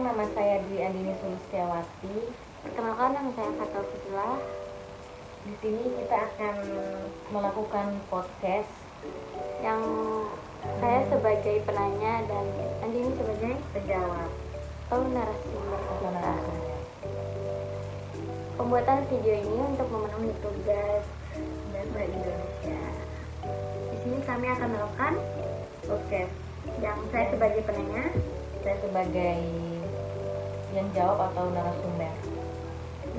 Perkenalkan, nama saya Dwi Andini Sulistiawati. Perkenalkan, nama saya Fatul Fuzila. Di sini kita akan melakukan podcast Yang saya sebagai penanya dan Andini sebagai penjawab atau narasumber atau kita. narasumber. Pembuatan video ini untuk memenuhi tugas Bahasa Indonesia. Di sini kami akan melakukan Podcast. yang saya sebagai penanya. Saya sebagai yang jawab atau narasumber.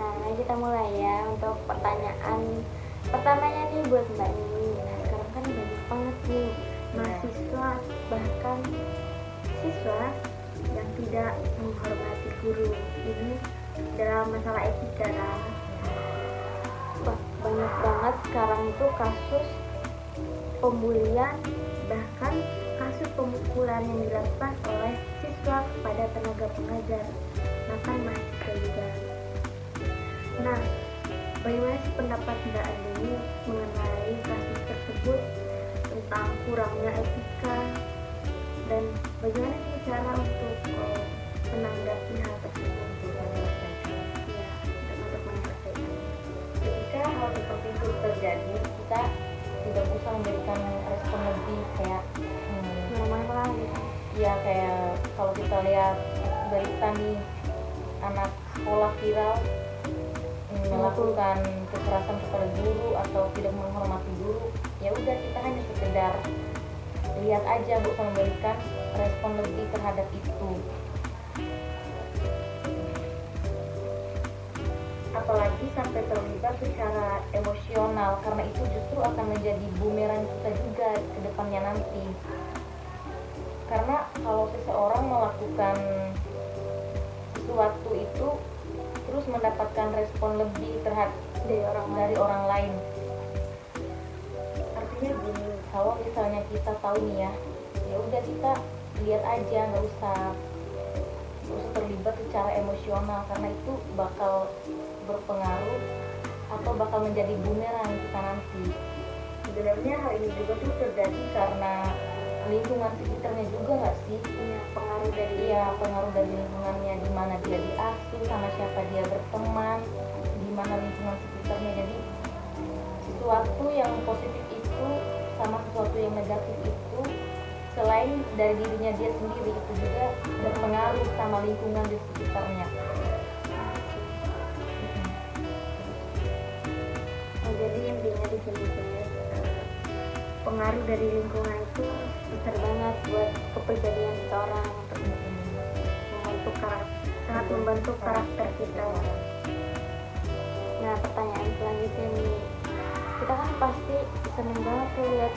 Nah, kita mulai ya untuk pertanyaan pertamanya nih buat Mbak Nini. Nah, sekarang kan banyak banget nih mahasiswa bahkan siswa yang tidak menghormati guru. Ini dalam masalah etika kan. Wah, banyak banget sekarang itu kasus pembulian, bahkan kasus pemukulan yang dilakukan oleh siswa kepada tenaga pengajar, bahkan mahasiswa juga. Nah, bagaimana sih pendapat Mbak Andini mengenai kasus tersebut, tentang kurangnya etika, dan bagaimana sih cara untuk menanggapi hal tersebut? Ya, untuk menyelesaikan. Ketika hal seperti itu terjadi, kita tidak usah memberikan respon lebih kayak Marah-marah gitu. ya kayak kalau kita lihat berita nih, anak sekolah viral melakukan kekerasan kepada guru atau tidak menghormati guru, ya udah kita hanya sekedar lihat aja, bukan memberikan respon lebih terhadap itu. Apalagi sampai terlibat secara emosional, karena itu justru akan menjadi bumerang kita juga ke depannya nanti. Karena kalau seseorang melakukan sesuatu itu terus mendapatkan respon lebih terhadap dari orang lain, artinya gini, kalau misalnya kita tahu nih ya udah kita lihat aja, nggak usah terlibat secara emosional, karena itu bakal berpengaruh atau bakal menjadi bumerang kita nanti. Sebenarnya hal ini juga tuh terjadi karena lingkungan sekitarnya juga nggak sih? Pengaruh dari lingkungannya, di mana dia diasuh, sama siapa dia berteman, di mana lingkungan sekitarnya. Jadi sesuatu yang positif itu sama sesuatu yang negatif itu, selain dari dirinya dia sendiri, itu juga berpengaruh sama lingkungan di sekitarnya. Jadi intinya di sini pengaruh dari lingkungan itu besar banget buat kepribadian seseorang, untuk membentuk sangat membentuk karakter kita. Nah, pertanyaan selanjutnya nih, kita kan pasti seneng banget tuh lihat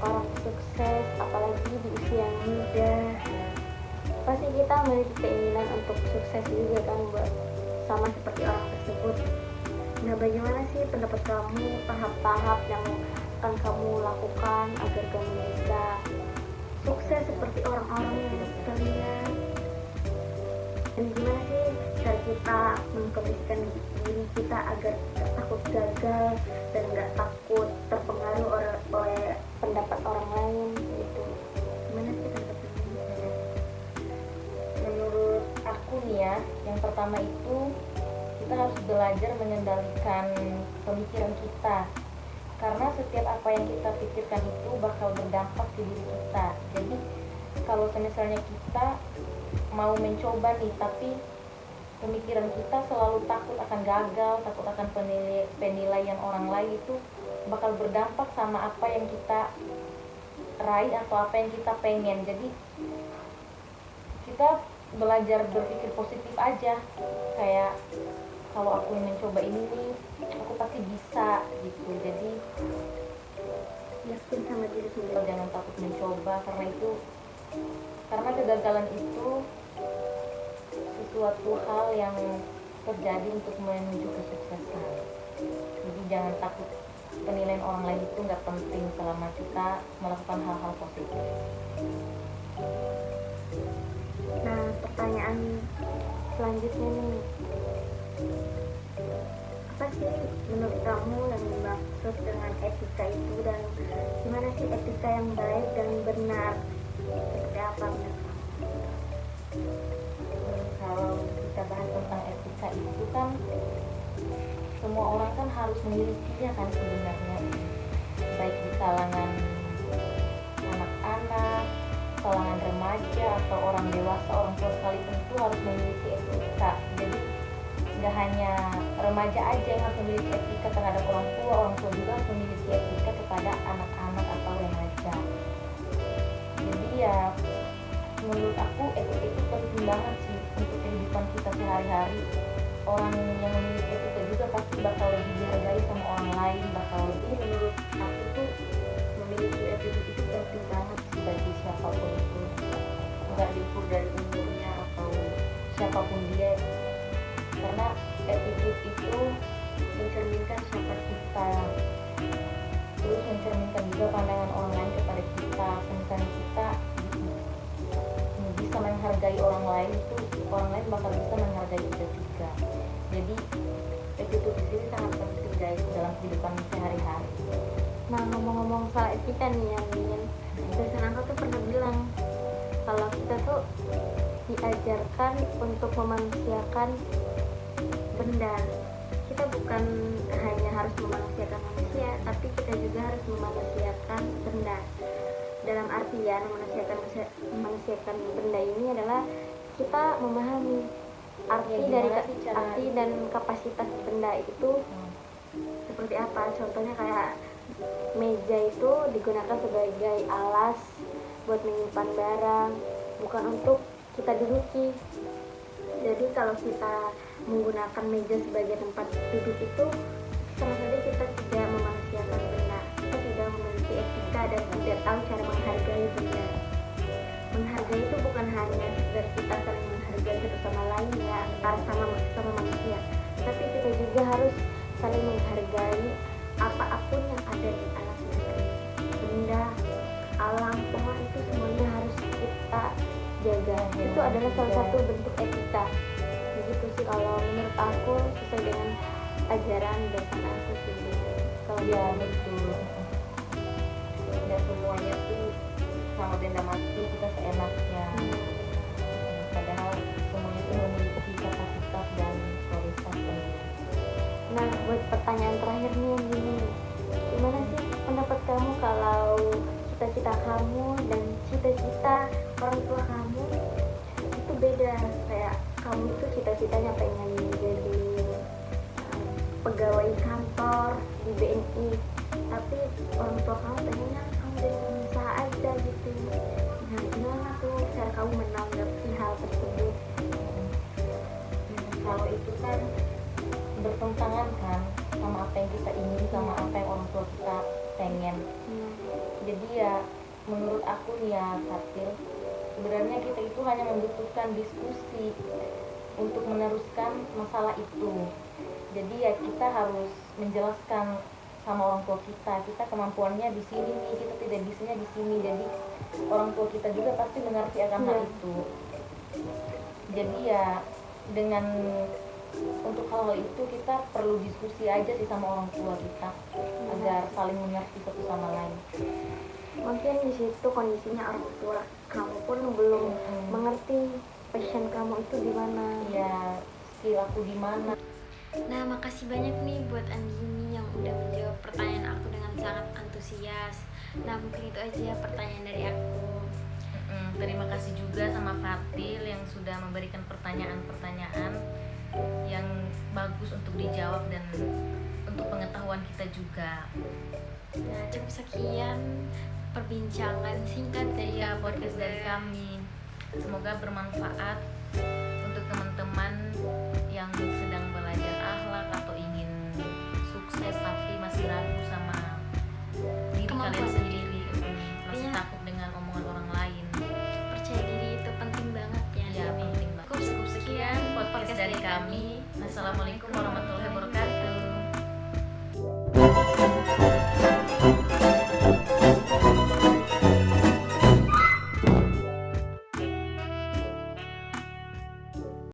orang sukses, apalagi di usia yang muda. Pasti kita memiliki keinginan untuk sukses juga kan, buat sama seperti orang tersebut. Nah, bagaimana sih pendapat kamu tahap-tahap yang akan kamu lakukan agar kamu bisa sukses seperti orang-orang yang kita lihat? Dan gimana sih cara kita mengkondisikan diri kita agar tidak takut gagal dan nggak takut terpengaruh oleh pendapat orang lain gitu? Gimana sih pendapatnya? Menurut aku nih ya, yang pertama itu kita harus belajar mengendalikan pemikiran kita, karena setiap apa yang kita pikirkan itu bakal berdampak ke diri kita. Jadi kalau misalnya kita mau mencoba nih, tapi pemikiran kita selalu takut akan gagal, takut akan penilaian orang lain, itu bakal berdampak sama apa yang kita raih atau apa yang kita pengen. Jadi kita belajar berpikir positif aja, kayak kalau aku mencoba ini nih, aku pasti bisa gitu. Jadi Yakin sama diri sendiri. jangan takut mencoba, karena kegagalan itu sesuatu hal yang terjadi untuk menuju kesuksesan. Jadi jangan takut, penilaian orang lain itu nggak penting selama kita melakukan hal-hal positif. Nah, pertanyaan selanjutnya nih, apa sih menurut kamu yang dimaksud dengan etika itu, dan gimana sih etika yang baik dan benar? Seperti apa menurut kamu? Kalau kan semua orang kan harus memilikinya kan sebenarnya, baik di kalangan anak-anak, kalangan remaja atau orang dewasa, orang tua sekalipun itu harus memiliki etika. Jadi nggak hanya remaja aja yang harus memiliki etika terhadap orang tua juga harus memiliki etika kepada anak-anak atau remaja. Jadi ya menurut aku etika itu penting banget sih untuk kehidupan kita sehari-hari. Orang yang memiliki etika juga pasti bakal lebih dihargai sama orang lain, bakal lebih, menurut aku tuh memiliki etika itu penting banget sih bagi siapapun itu, nggak diukur dari umurnya atau siapapun dia, karena attitude itu mencerminkan siapa kita, terus mencerminkan juga pandangan orang lain kepada kita. Misalnya kita bisa menghargai orang lain, itu orang lain bakal bisa menghargai kita juga. Jadi attitude di sini sangat penting guys dalam kehidupan sehari-hari. Nah, ngomong-ngomong soal etika nih ya, dosen aku tuh pernah bilang kalau kita tuh diajarkan untuk memanusiakan benda. Kita bukan hanya harus memanusiakan manusia, tapi kita juga harus memanusiakan benda. Dalam artian memanusiakan benda ini adalah kita memahami arti dan kapasitas benda itu seperti apa. Contohnya kayak meja itu digunakan sebagai alas buat menyimpan barang, bukan untuk kita duduki. Jadi kalau kita menggunakan meja sebagai tempat duduk itu sama saja kita tidak memanusiakan benda. Kita tidak memiliki etika dan tidak tahu cara menghargai benda. Menghargai itu bukan hanya sekedar kita saling menghargai satu sama lain ya, antara sama manusia, tapi kita juga harus saling menghargai apapun yang ada di alam negeri, benda, alam, pohon, itu semuanya harus kita jaga. Itu adalah salah satu bentuk etika. Begitu sih kalau menurut aku, sesuai dengan ajaran dosen aku sih. Kalau Ya betul, tidak semuanya tuh sama benda mati kita seenaknya. Padahal semuanya itu memiliki kapasitas dan kualitas sendiri. Nah, buat pertanyaan terakhir nih yang gini, gimana sih pendapat kamu kalau cita-cita kamu dan cita-cita orang tua kamu itu beda? Kayak kamu itu cita-citanya pengen jadi pegawai kantor di BNI, tapi orang tua kamu pengennya kamu jadi pengusaha aja gitu. Nah, gimana tuh cara kamu menanggapi hal tersebut? Kalau itu kan bertentangan kan sama apa yang kita ingin, sama apa yang orang tua kita pengen. Jadi ya menurut aku nih ya Fatil, sebenarnya kita itu hanya membutuhkan diskusi untuk meneruskan masalah itu. Jadi ya kita harus menjelaskan sama orang tua kita kemampuannya di sini nih, kita tidak bisanya di sini. Jadi orang tua kita juga pasti mengerti akan hal itu. Jadi ya dengan untuk hal itu kita perlu diskusi aja sih sama orang tua kita agar saling mengerti satu sama lain. Mungkin di situ kondisinya orang tua kamu pun belum mengerti passion kamu itu di mana. Ya, skill aku di mana. Nah, makasih banyak nih buat Andini yang udah menjawab pertanyaan aku dengan sangat antusias. Nah, mungkin itu aja pertanyaan dari aku. Terima kasih juga sama Fatil yang sudah memberikan pertanyaan-pertanyaan yang bagus untuk dijawab dan untuk pengetahuan kita juga. Nah, cukup sekian perbincangan singkat dari Podcast dari kami. Semoga bermanfaat untuk teman-teman yang sedang belajar akhlak atau ingin sukses tapi masih ragu sama diri Kemampuan kalian sendiri, masih Iya. takut dengan omongan orang lain. percaya diri itu penting banget ya. Ya, penting banget. Cukup sekian Sekian podcast dari kami. Assalamualaikum warahmatullahi wabarakatuh.